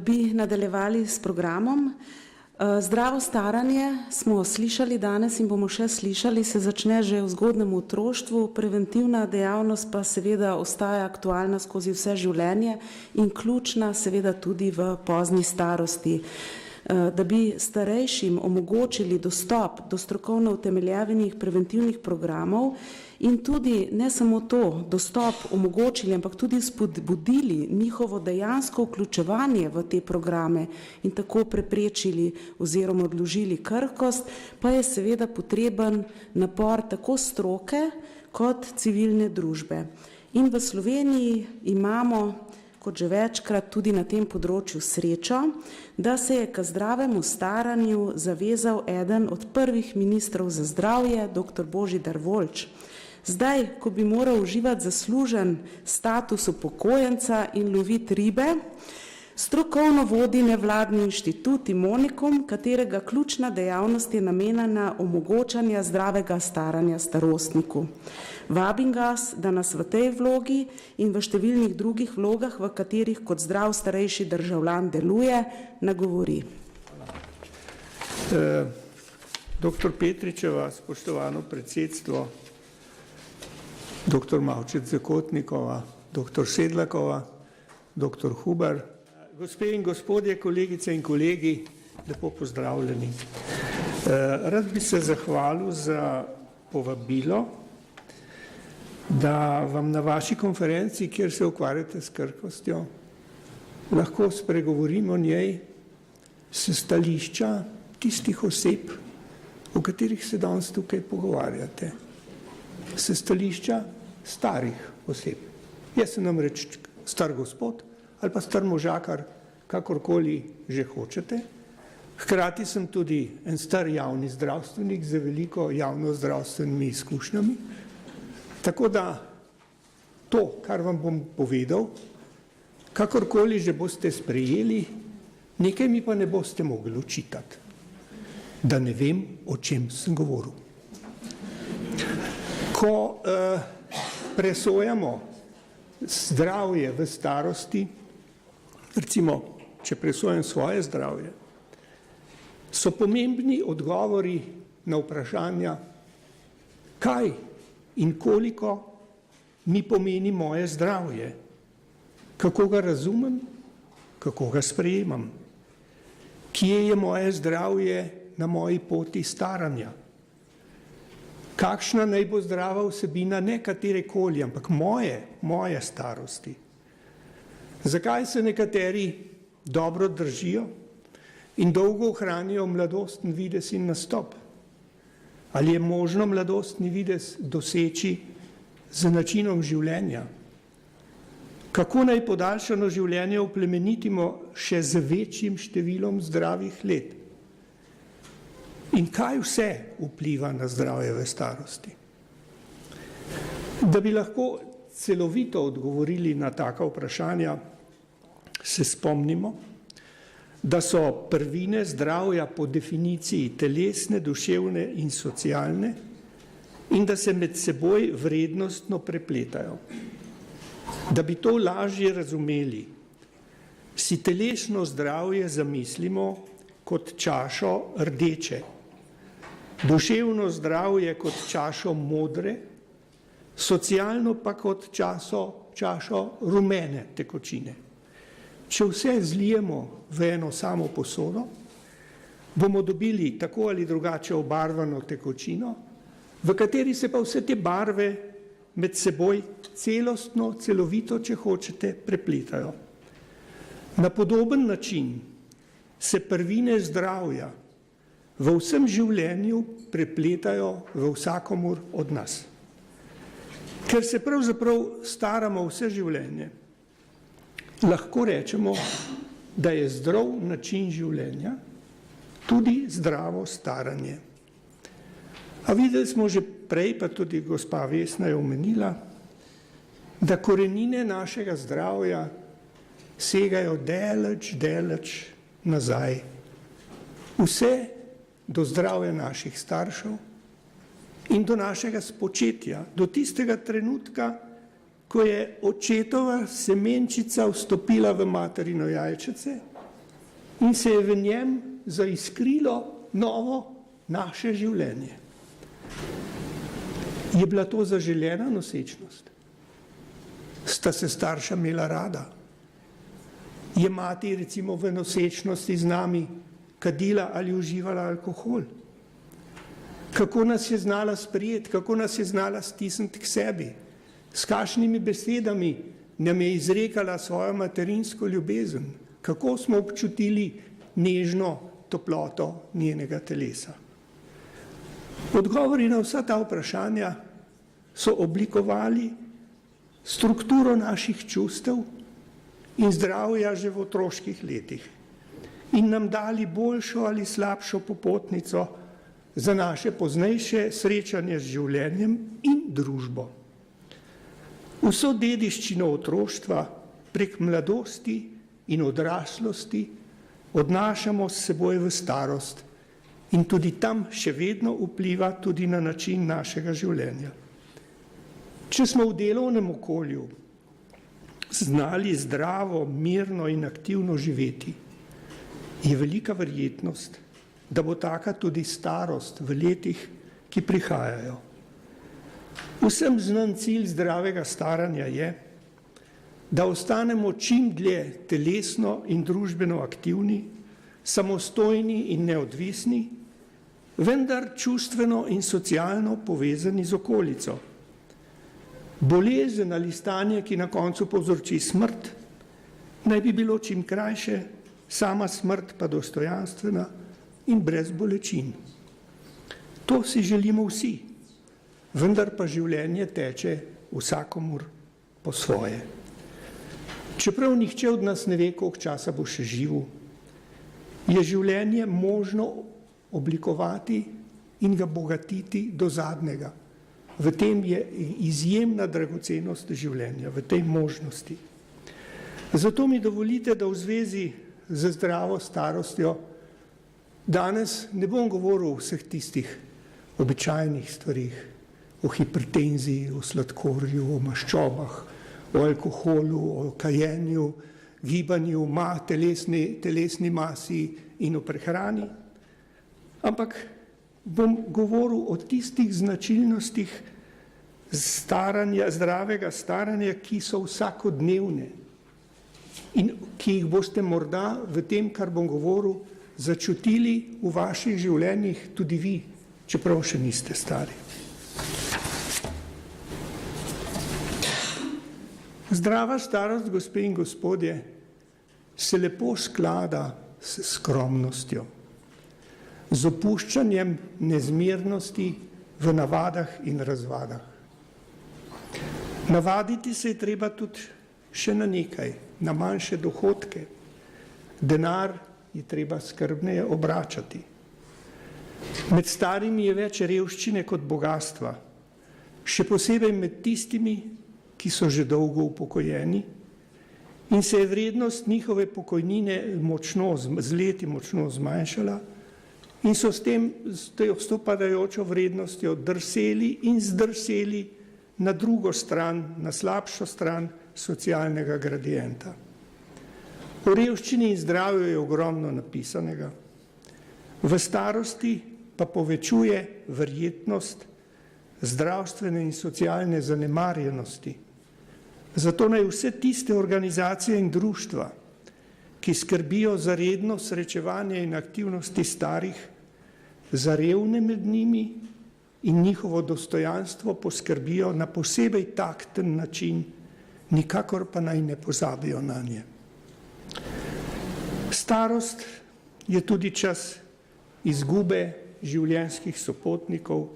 Bi nadaljevali s programom. Zdravo staranje smo slišali danes in bomo še slišali, se začne že v zgodnjem otroštvu, preventivna dejavnost pa seveda ostaja aktualna skozi vse življenje in ključna seveda tudi v pozni starosti. Da bi starejšim omogočili dostop do strokovno utemeljenih preventivnih programov in tudi ne samo to, dostop omogočili, ampak tudi spodbudili njihovo dejansko vključevanje v te programe in tako preprečili oziroma odložili krhkost, pa je seveda potreben napor tako stroke kot civilne družbe. In v Sloveniji imamo, kot že večkrat, tudi na tem področju srečo, da se je k zdravemu staranju zavezal eden od prvih ministrov za zdravje, dr. Božidar Voljč. Zdaj, ko bi moral uživati zaslužen status upokojenca in loviti ribe, strokovno vodi nevladni inštitut Imonikum, katerega ključna dejavnost je namenjena omogočanja zdravega staranja starostniku. Vabim vas, da nas v tej vlogi in v številnih drugih vlogah, v katerih kot zdrav starejši državljan deluje, nagovori. Dr. Petričeva, spoštovano predsedstvo, dr. Mavčec Zakotnikova, dr. Sedlakova, dr. Huber, gospe in gospodje, kolegice in kolegi, lepo pozdravljeni. Rad bi se zahvalil za povabilo, da vam na vaši konferenci, kjer se ukvarjate s krhkostjo, lahko spregovorim o njej s stališča tistih oseb, o katerih se danes tukaj pogovarjate. S stališča starih oseb. Jaz sem namreč star gospod ali pa star možakar, kakorkoli že hočete. Hkrati sem tudi en star javni zdravstvenik z veliko javno-zdravstvenimi izkušnjami. Tako da to, kar vam bom povedal, kakorkoli že boste sprejeli, nekaj mi pa ne boste mogli očitati, da ne vem, o čem sem govoril. Ko presojamo zdravje v starosti, recimo, če presojam svoje zdravje, so pomembni odgovori na vprašanja, kaj in koliko mi pomeni moje zdravje, kako ga razumem, kako ga sprejemam, kje je moje zdravje na moji poti staranja, kakšna naj bo zdrava vsebina ne katerekoli, ampak moje starosti. Zakaj se nekateri dobro držijo in dolgo ohranijo mladostni videz in nastop? Ali je možno mladostni videz doseči z načinom življenja? Kako naj podaljšano življenje oplemenitimo še z večjim številom zdravih let? In kaj vse vpliva na zdravje v starosti? Da bi lahko celovito odgovorili na taka vprašanja, se spomnimo, da so prvine zdravja po definiciji telesne, duševne in socialne in da se med seboj vrednostno prepletajo. Da bi to lažje razumeli, si telesno zdravje zamislimo kot čašo rdeče, duševno zdravje kot čašo modre, socialno pa kot čašo rumene tekočine. Če vse zlijemo v eno samo posodo, bomo dobili tako ali drugače obarvano tekočino, v kateri se pa vse te barve med seboj celostno, celovito, če hočete, prepletajo. Na podoben način se prvine zdravja v vsem življenju prepletajo v vsakomur od nas. Ker se pravzaprav staramo vse življenje, lahko rečemo, da je zdrav način življenja tudi zdravo staranje. A videli smo že prej, pa tudi gospa Vesna je omenila, da korenine našega zdravja segajo daleč nazaj. Vse do zdravja naših staršev in do našega spočetja, do tistega trenutka, ko je očetova semenčica vstopila v materino jajčece in se je v njem zaiskrilo novo naše življenje. Je bila to zaželena nosečnost? Sta se starša imela rada? Je mati recimo v nosečnosti z nami kadila ali uživala alkohol? Kako nas je znala sprijeti, kako nas je znala stisniti k sebi? S kakšnimi besedami nam je izrekala svojo materinsko ljubezen? Kako smo občutili nežno toploto njenega telesa? Odgovori na vsa ta vprašanja so oblikovali strukturo naših čustev in zdravja že v otroških letih in nam dali boljšo ali slabšo popotnico za naše poznejše srečanje z življenjem in družbo. Vso dediščino otroštva prek mladosti in odraslosti odnašamo s seboj v starost in tudi tam še vedno vpliva tudi na način našega življenja. Če smo v delovnem okolju znali zdravo, mirno in aktivno živeti, je velika verjetnost, da bo taka tudi starost v letih, ki prihajajo. Vsem znan cilj zdravega staranja je, da ostanemo čim dlje telesno in družbeno aktivni, samostojni in neodvisni, vendar čustveno in socialno povezani z okolico. Bolezen ali stanje, ki na koncu povzroči smrt, naj bi bilo čim krajše, sama smrt pa dostojanstvena in brez bolečin. To si želimo vsi, vendar pa življenje teče vsakomur po svoje. Čeprav nihče od nas ne ve, koliko časa bo še živel, je življenje možno oblikovati in ga bogatiti do zadnjega. V tem je izjemna dragocenost življenja, v tej možnosti. Zato mi dovolite, da v zvezi z zdravo starostjo danes ne bom govoril o vseh tistih običajnih stvarih, o hipertenziji, o sladkorju, o maščobah, o alkoholu, o kajenju, gibanju, telesni masi in o prehrani, ampak bom govoril o tistih značilnostih zdravega staranja, ki so vsakodnevne in ki jih boste morda v tem, kar bom govoril, začutili v vaših življenjih tudi vi, čeprav še niste stari. Zdrava starost, gospe in gospodje, se lepo sklada s skromnostjo, z opuščanjem nezmernosti v navadah in razvadah. Navaditi se je treba tudi še na nekaj, na manjše dohodke. Denar je treba skrbneje obračati. Med starimi je več revščine kot bogatstva, še posebej med tistimi, ki so že dolgo upokojeni in se je vrednost njihove pokojnine z leti močno zmanjšala in so s to padajočo vrednostjo drseli in zdrseli na drugo stran, na slabšo stran socialnega gradienta. O revščini in zdravju je ogromno napisanega. V starosti pa povečuje verjetnost zdravstvene in socialne zanemarjenosti. Zato naj vse tiste organizacije in društva, ki skrbijo za redno srečevanje in aktivnosti starih, za revne med njimi in njihovo dostojanstvo poskrbijo na posebej takten način, nikakor pa naj ne pozabijo na nje. Starost je tudi čas izgube življenjskih sopotnikov,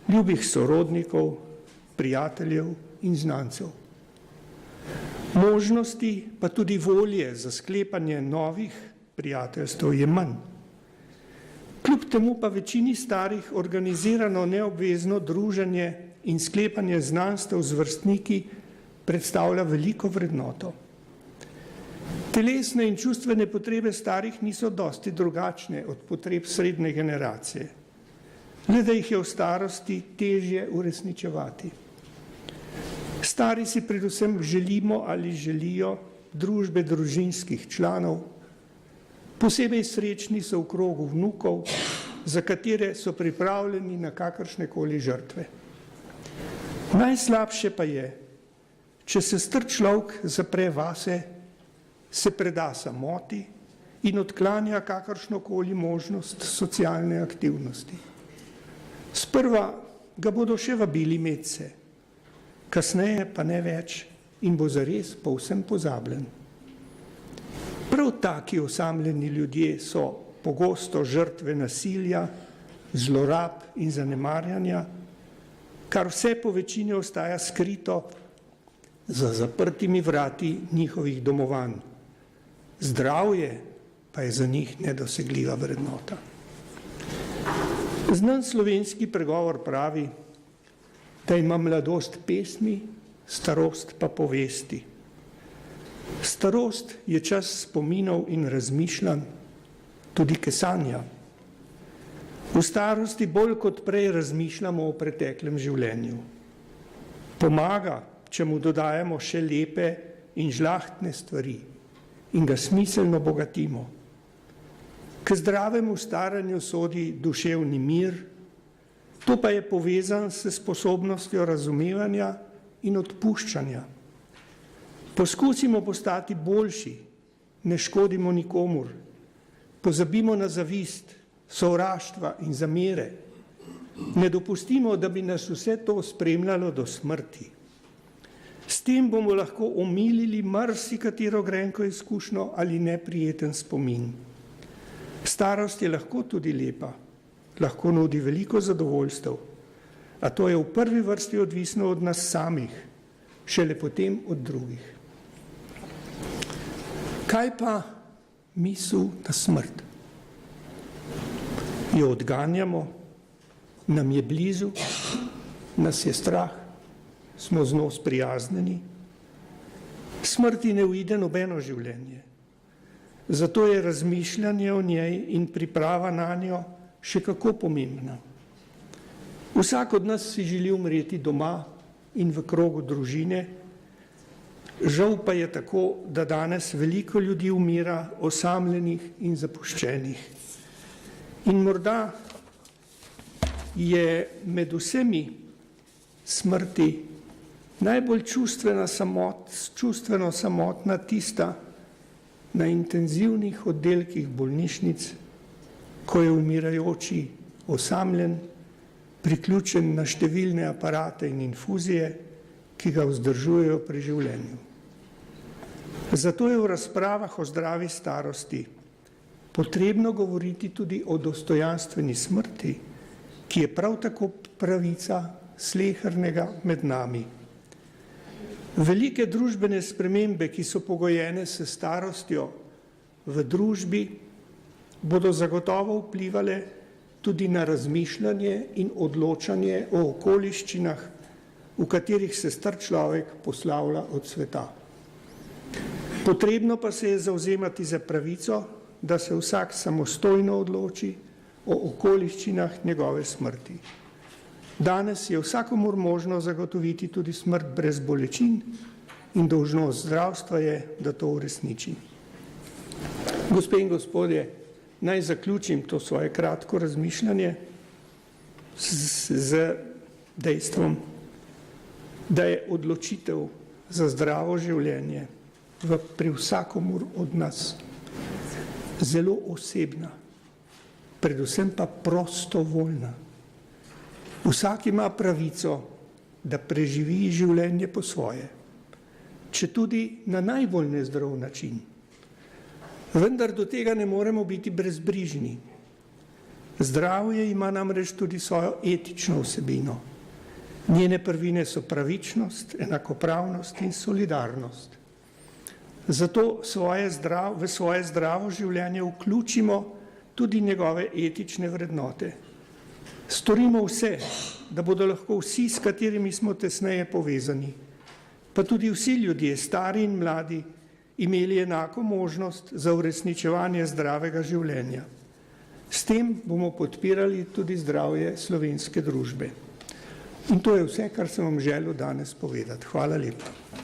ljubih sorodnikov, prijateljev in znancev. Možnosti pa tudi volje za sklepanje novih prijateljstev je manj. Kljub temu pa večini starih organizirano neobvezno druženje in sklepanje znanstev z vrstniki predstavlja veliko vrednoto. Telesne in čustvene potrebe starih niso dosti drugačne od potreb srednje generacije, le da jih je v starosti težje uresničevati. Stari si predvsem želimo ali želijo družbe družinskih članov, Posebej srečni so v krogu vnukov, za katere so pripravljeni na kakršnekoli žrtve. Najslabše pa je, če se star človek zapre vase, se preda samoti in odklanja kakršnokoli možnost socialne aktivnosti. Sprva ga bodo še vabili medse, kasneje pa ne več in bo zares povsem pozabljen. Prav taki osamljeni ljudje so pogosto žrtve nasilja, zlorab in zanemarjanja, kar vse po večini ostaja skrito za zaprtimi vrati njihovih domovanj. Zdravje pa je za njih nedosegljiva vrednota. Znan slovenski pregovor pravi, da ima mladost pesmi, starost pa povesti. Starost je čas spominov in razmišljanj, tudi kesanja. V starosti bolj kot prej razmišljamo o preteklem življenju. Pomaga, če mu dodajamo še lepe in žlahtne stvari in ga smiselno bogatimo. K zdravemu staranju sodi duševni mir, to pa je povezan s sposobnostjo razumevanja in odpuščanja. Poskusimo postati boljši, ne škodimo nikomur, pozabimo na zavist, sovraštva in zamere. Ne dopustimo, da bi nas vse to spremljalo do smrti. S tem bomo lahko omilili marsikatero grenko izkušnjo ali neprijeten spomin. Starost je lahko tudi lepa, lahko nudi veliko zadovoljstev, a to je v prvi vrsti odvisno od nas samih, šele potem od drugih. Kaj pa misel na smrt? Jo odganjamo, nam je blizu, nas je strah, smo z njo sprijaznjeni. Smrti ne uide nobeno življenje. Zato je razmišljanje o njej in priprava na njo še kako pomembna. Vsak od nas si želi umreti doma in v krogu družine. Žal pa je tako, da danes veliko ljudi umira osamljenih in zapuščenih. In morda je med vsemi smrti najbolj čustveno samotna tista na intenzivnih oddelkih bolnišnic, ko je umirajoči osamljen, priključen na številne aparate in infuzije, ki ga vzdržujejo pri življenju. Zato je v razpravah o zdravi starosti potrebno govoriti tudi o dostojanstveni smrti, ki je prav tako pravica slehernega med nami. Velike družbene spremembe, ki so pogojene s starostjo v družbi, bodo zagotovo vplivale tudi na razmišljanje in odločanje o okoliščinah, v katerih se star človek poslavlja od sveta. Potrebno pa se je zavzemati za pravico, da se vsak samostojno odloči o okoliščinah njegove smrti. Danes je vsakomur možno zagotoviti tudi smrt brez bolečin in dolžnost zdravstva je, da to uresniči. Gospe in gospodje, naj zaključim to svoje kratko razmišljanje z dejstvom, da je odločitev za zdravo življenje pri vsakomur od nas zelo osebna, predvsem pa prostovoljna. Vsak ima pravico, da preživi življenje po svoje, četudi na najbolj nezdrav način. Vendar do tega ne moremo biti brezbrižni. Zdravje ima namreč tudi svojo etično vsebino. Njene prvine so pravičnost, enakopravnost in solidarnost. Zato v svoje zdravo življenje vključimo tudi njegove etične vrednote. Storimo vse, da bodo lahko vsi, s katerimi smo tesneje povezani, pa tudi vsi ljudje, stari in mladi, imeli enako možnost za uresničevanje zdravega življenja. S tem bomo podpirali tudi zdravje slovenske družbe. In to je vse, kar sem vam želel danes povedati. Hvala lepa.